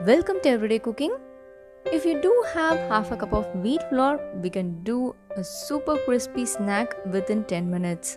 Welcome to Everyday Cooking. If you do have half a cup of wheat flour, we can do a super crispy snack within 10 minutes.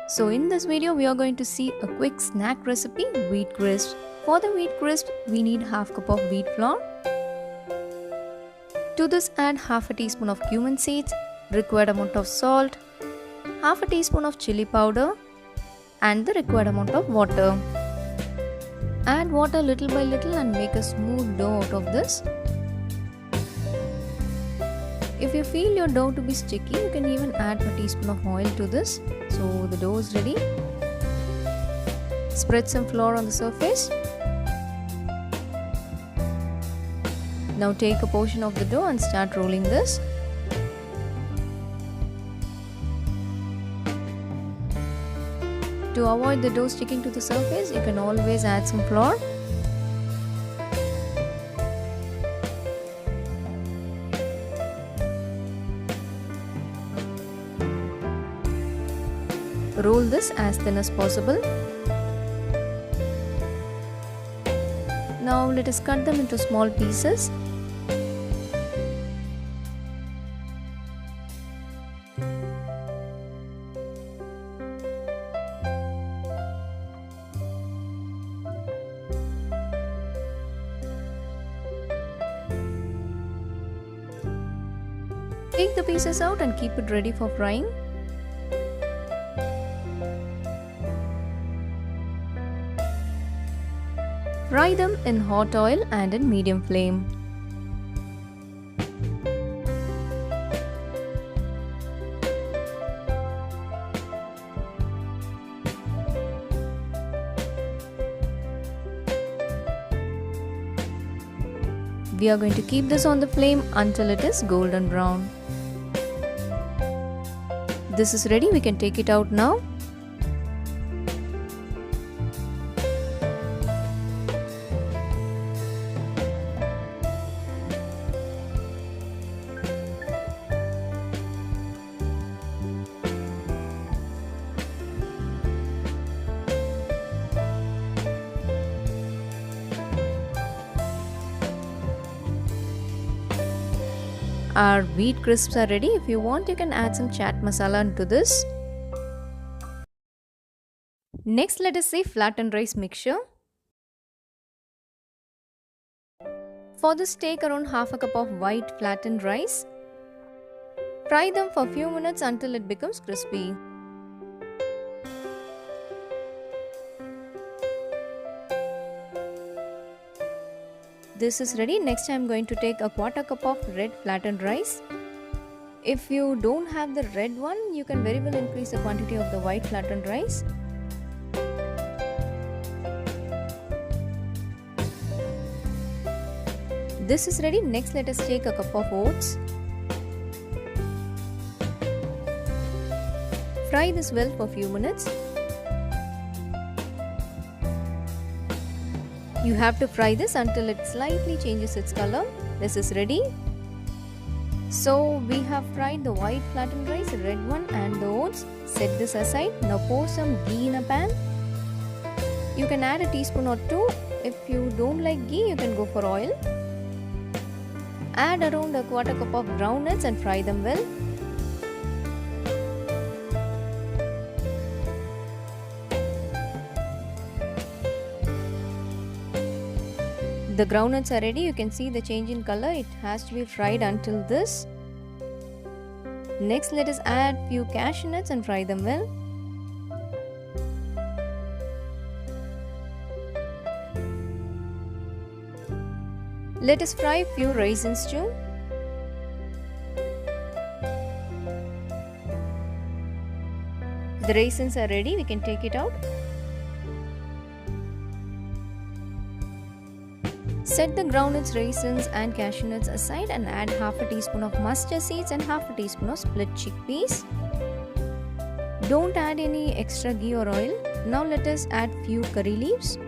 So in this video, we are going to see a quick snack recipe, wheat crisp. For the wheat crisp, we need half cup of wheat flour. To this, add half a teaspoon of cumin seeds, required amount of salt, half a teaspoon of chili powder, and the required amount of water. Add water little by little and make a smooth dough out of this. If you feel your dough to be sticky, you can even add a teaspoon of oil to this. So the dough is ready. Spread some flour on the surface. Now take a portion of the dough and start rolling this. To avoid the dough sticking to the surface, you can always add some flour. Roll this as thin as possible. Now let us cut them into small pieces. Take the pieces out and keep it ready for frying. Fry them in hot oil and in medium flame. We are going to keep this on the flame until it is golden brown. This is ready, we can take it out now. Our wheat crisps are ready. If you want, you can add some chaat masala into this. Next, let us see flattened rice mixture. For this, take around half a cup of white flattened rice. Fry them for a few minutes until it becomes crispy. This is ready. Next I am going to take a quarter cup of red flattened rice. If you don't have the red one, you can very well increase the quantity of the white flattened rice. This is ready. Next let us take a cup of oats. Fry this well for a few minutes. You have to fry this until it slightly changes its color. This is ready. So we have fried the white flattened rice, red one and the oats. Set this aside. Now pour some ghee in a pan. You can add a teaspoon or two. If you don't like ghee, you can go for oil. Add around a quarter cup of ground nuts and fry them well. The groundnuts are ready. You can see the change in color. It has to be fried until this. Next, let us add few cashew nuts and fry them well. Let us fry few raisins too. The raisins are ready. We can take it out. Set the groundnuts, raisins and cashew nuts aside and add half a teaspoon of mustard seeds and half a teaspoon of split chickpeas. Don't add any extra ghee or oil. Now let us add few curry leaves.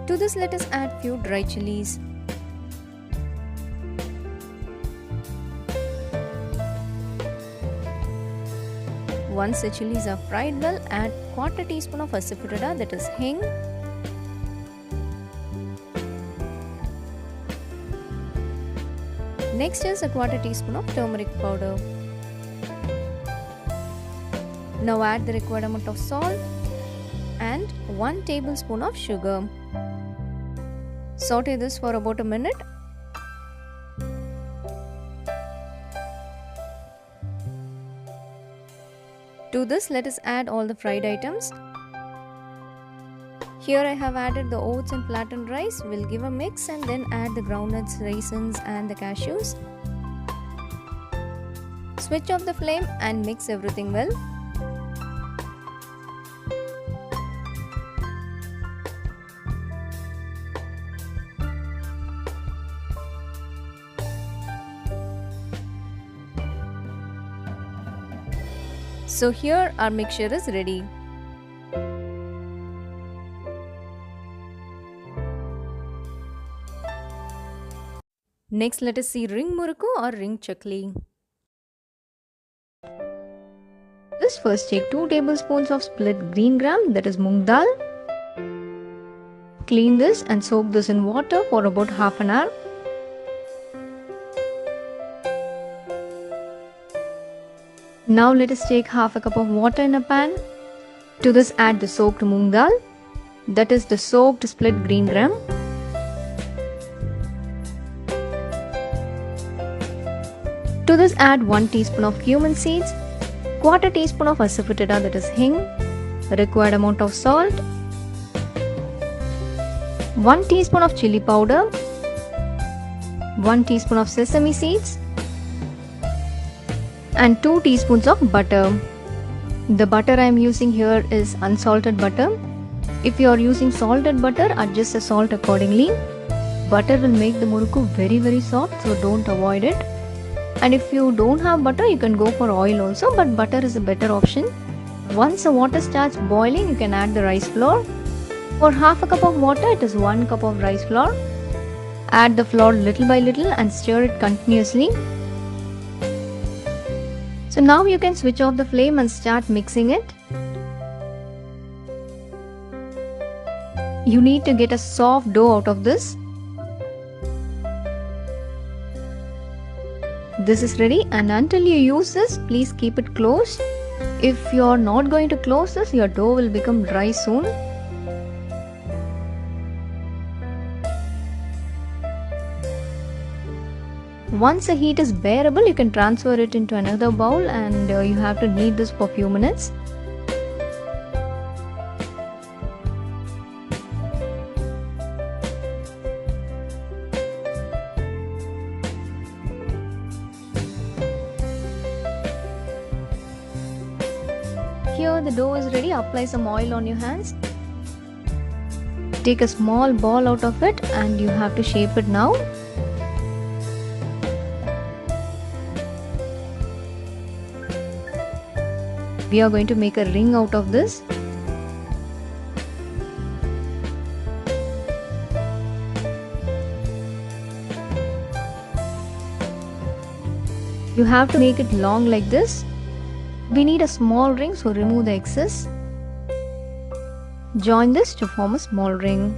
To this let us add few dry chilies. Once the chilies are fried well, add quarter teaspoon of asafoetida, that is hing. Next is a quarter teaspoon of turmeric powder. Now add the required amount of salt and 1 tablespoon of sugar. Saute this for about a minute. To this, let us add all the fried items. Here I have added the oats and flattened rice. We'll give a mix and then add the groundnuts, raisins and the cashews. Switch off the flame and mix everything well. So here our mixture is ready. Next, let us see ring murukku or ring chakli. This first take 2 tablespoons of split green gram, that is moong dal. Clean this and soak this in water for about half an hour. Now let us take half a cup of water in a pan. To this add the soaked moong dal, that is the soaked split green gram. To this add 1 teaspoon of cumin seeds, quarter teaspoon of asafoetida, that is hing, the required amount of salt, 1 teaspoon of chili powder, 1 teaspoon of sesame seeds, and 2 teaspoons of butter. The butter I am using here is unsalted butter. If you are using salted butter, adjust the salt accordingly. Butter will make the murukku very soft, so don't avoid it. And if you don't have butter, you can go for oil also, but butter is a better option. Once the water starts boiling, you can add the rice flour. For half a cup of water, it is 1 cup of rice flour. Add the flour little by little and stir it continuously. So now you can switch off the flame and start mixing it. You need to get a soft dough out of this. This is ready, and until you use this, please keep it closed. If you are not going to close this, your dough will become dry soon. Once the heat is bearable, you can transfer it into another bowl, and you have to knead this for a few minutes. Here the dough is ready. Apply some oil on your hands. Take a small ball out of it and you have to shape it now. We are going to make a ring out of this. You have to make it long like this. We need a small ring, so remove the excess. Join this to form a small ring.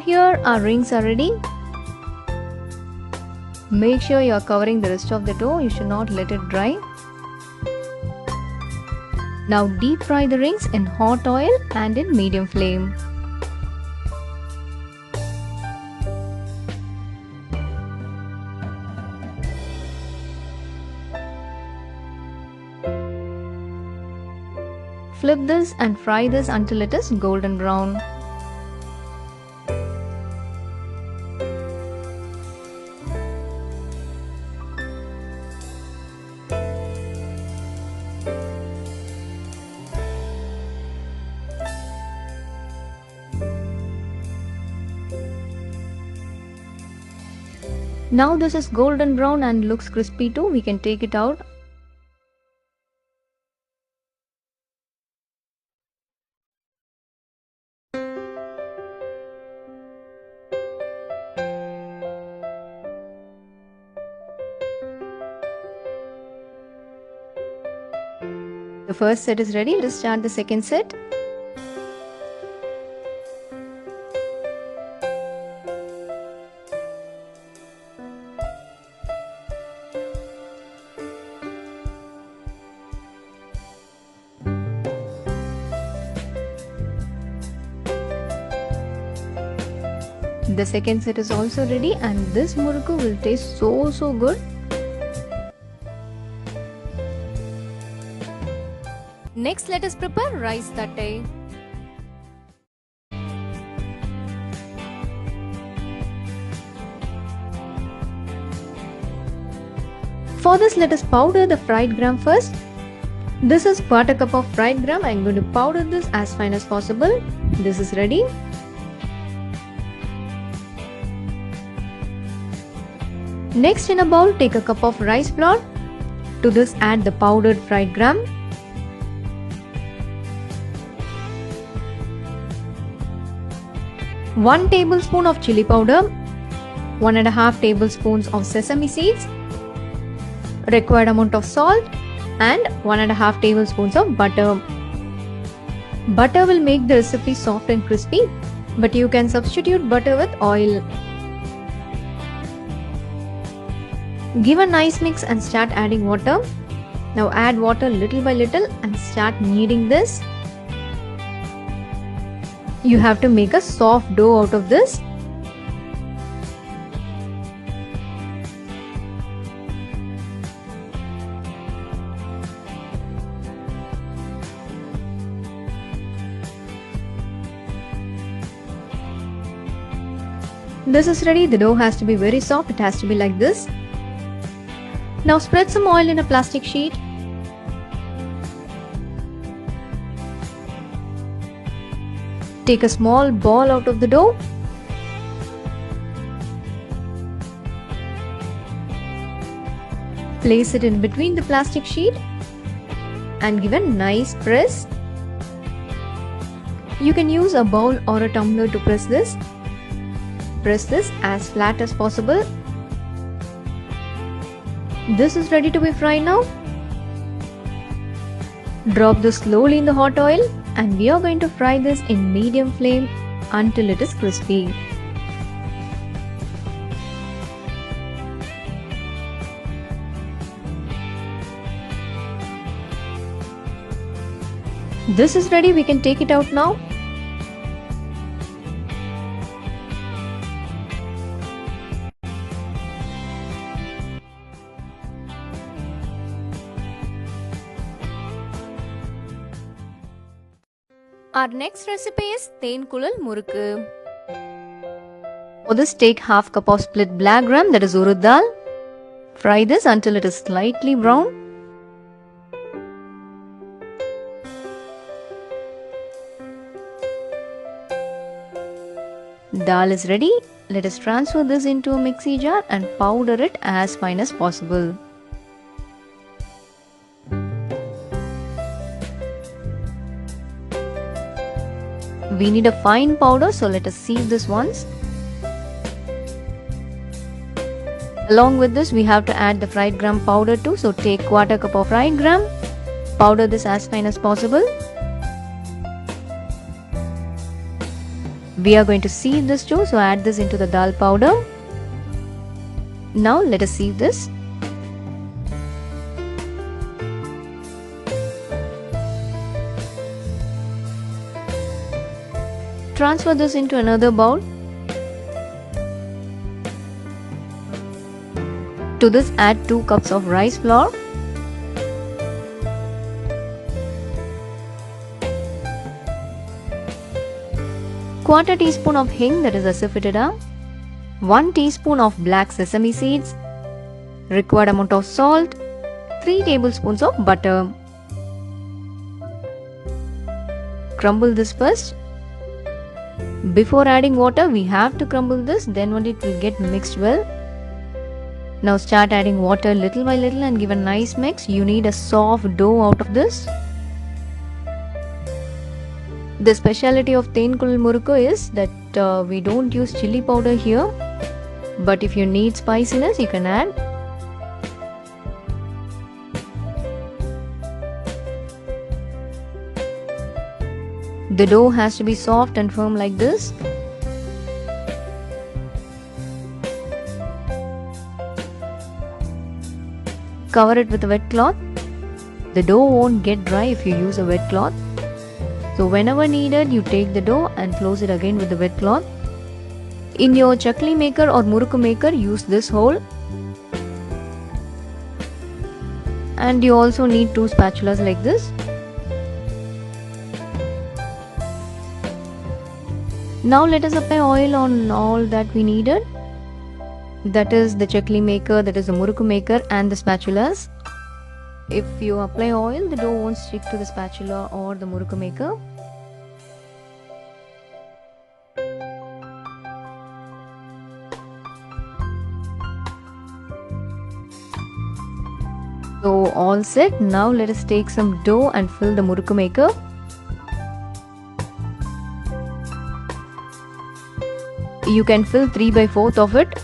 Here our rings are ready. Make sure you are covering the rest of the dough. You should not let it dry. Now deep fry the rings in hot oil and in medium flame. Flip this and fry this until it is golden brown. Now this is golden brown and looks crispy too. We can take it out. The first set is ready. Let's start the second set. The second set is also ready, and this murukku will taste so good. Next, let us prepare rice tatte. For this, let us powder the fried gram first. This is 1/4 cup of fried gram. I am going to powder this as fine as possible. This is ready. Next, in a bowl, take a cup of rice flour. To this, add the powdered fried gram. One tablespoon of chili powder, 1.5 tablespoons of sesame seeds, required amount of salt, and 1.5 tablespoons of butter. Butter will make the recipe soft and crispy, but you can substitute butter with oil. Give a nice mix and start adding water. Now add water little by little and start kneading this. You have to make a soft dough out of this. This is ready. The dough has to be very soft. It has to be like this. Now spread some oil in a plastic sheet. Take a small ball out of the dough. Place it in between the plastic sheet and give a nice press. You can use a bowl or a tumbler to press this. Press this as flat as possible. This is ready to be fried now. Drop this slowly in the hot oil, and we are going to fry this in medium flame until it is crispy. This is ready. We can take it out now. Our next recipe is Thenkulal Murukku. For this, take half cup of split black gram, that is urud dal. Fry this until it is slightly brown. Dal is ready. Let us transfer this into a mixie jar and powder it as fine as possible. We need a fine powder, so let us sieve this once. Along with this, we have to add the fried gram powder too. So take 1/4 cup of fried gram. Powder this as fine as possible. We are going to sieve this too, so add this into the dal powder. Now let us sieve this. Transfer this into another bowl. To this, add 2 cups of rice flour. Quarter teaspoon of hing, that is asafoetida. 1 teaspoon of black sesame seeds. Required amount of salt. 3 tablespoons of butter. Crumble this first. Before adding water, we have to crumble this, then only it will get mixed well. Now start adding water little by little and give a nice mix. You need a soft dough out of this. The speciality of Thenkulal Murukku is that we don't use chili powder here, but if you need spiciness, you can add. The dough has to be soft and firm like this. Cover it with a wet cloth. The dough won't get dry if you use a wet cloth. So whenever needed, you take the dough and close it again with the wet cloth. In your chakli maker or murukku maker, use this hole. And you also need 2 spatulas like this. Now let us apply oil on all that we needed. That is the chakli maker, that is the murukku maker and the spatulas. If you apply oil, the dough won't stick to the spatula or the murukku maker. So all set. Now let us take some dough and fill the murukku maker. You can fill 3/4 of it.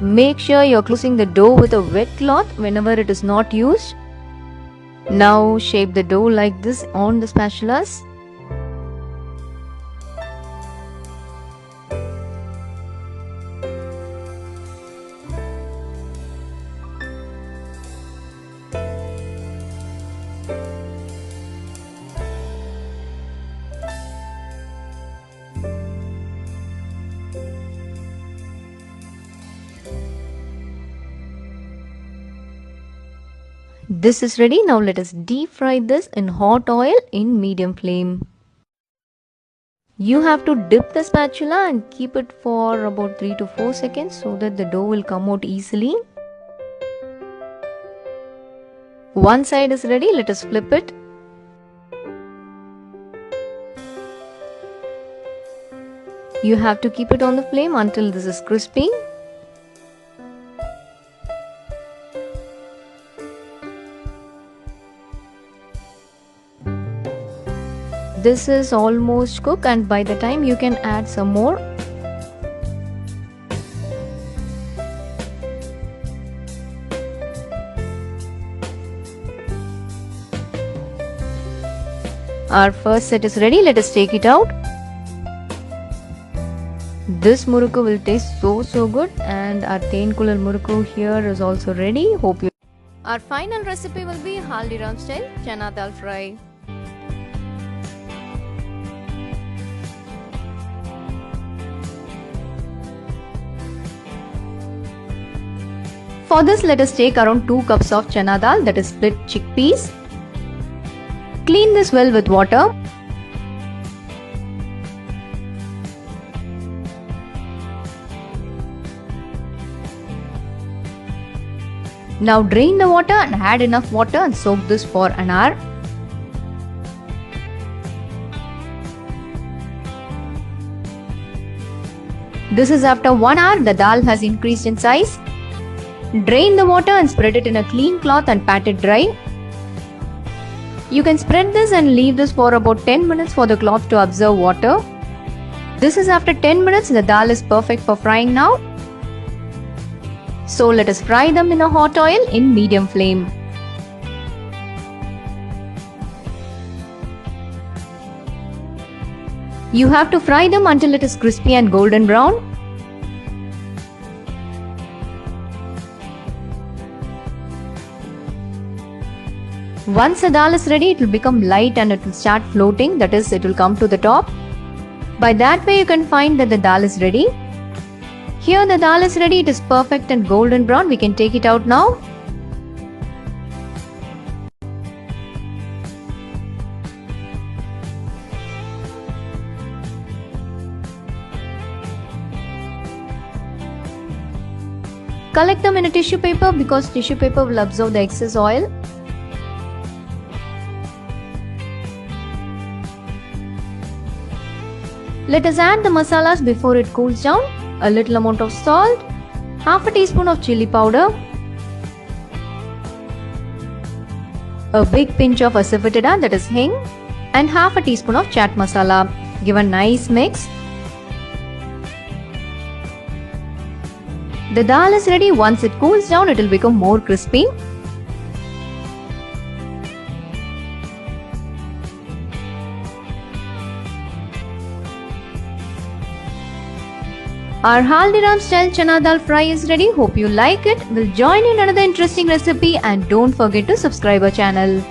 Make sure you're closing the dough with a wet cloth whenever it is not used. Now shape the dough like this on the spatulas. This is ready. Now let us deep fry this in hot oil in medium flame. You have to dip the spatula and keep it for about 3 to 4 seconds so that the dough will come out easily. One side is ready. Let us flip it. You have to keep it on the flame until this is crispy. This is almost cooked, and by the time you can add some more. Our first set is ready. Let us take it out. This murukku will taste so good, and our Ten Kulal murukku here is also ready. Hope you. Our final recipe will be Haldiram style chana dal fry. For this, let us take around 2 cups of chana dal, that is split chickpeas. Clean this well with water. Now drain the water and add enough water and soak this for an hour. This is after 1 hour. The dal has increased in size. Drain the water and spread it in a clean cloth and pat it dry. You can spread this and leave this for about 10 minutes for the cloth to absorb water. This is after 10 minutes. The dal is perfect for frying now. So let us fry them in a hot oil in medium flame. You have to fry them until it is crispy and golden brown. Once the dal is ready, it will become light and it will start floating, that is, it will come to the top. By that way, you can find that the dal is ready. Here the dal is ready, it is perfect and golden brown. We can take it out now. Collect them in a tissue paper because tissue paper will absorb the excess oil. Let us add the masalas before it cools down. A little amount of salt, half a teaspoon of chili powder, a big pinch of asafoetida, that is hing, and half a teaspoon of chaat masala. Give a nice mix. The dal is ready. Once it cools down, it will become more crispy. Our Haldiram style chana dal fry is ready. Hope you like it. We'll join in another interesting recipe and don't forget to subscribe our channel.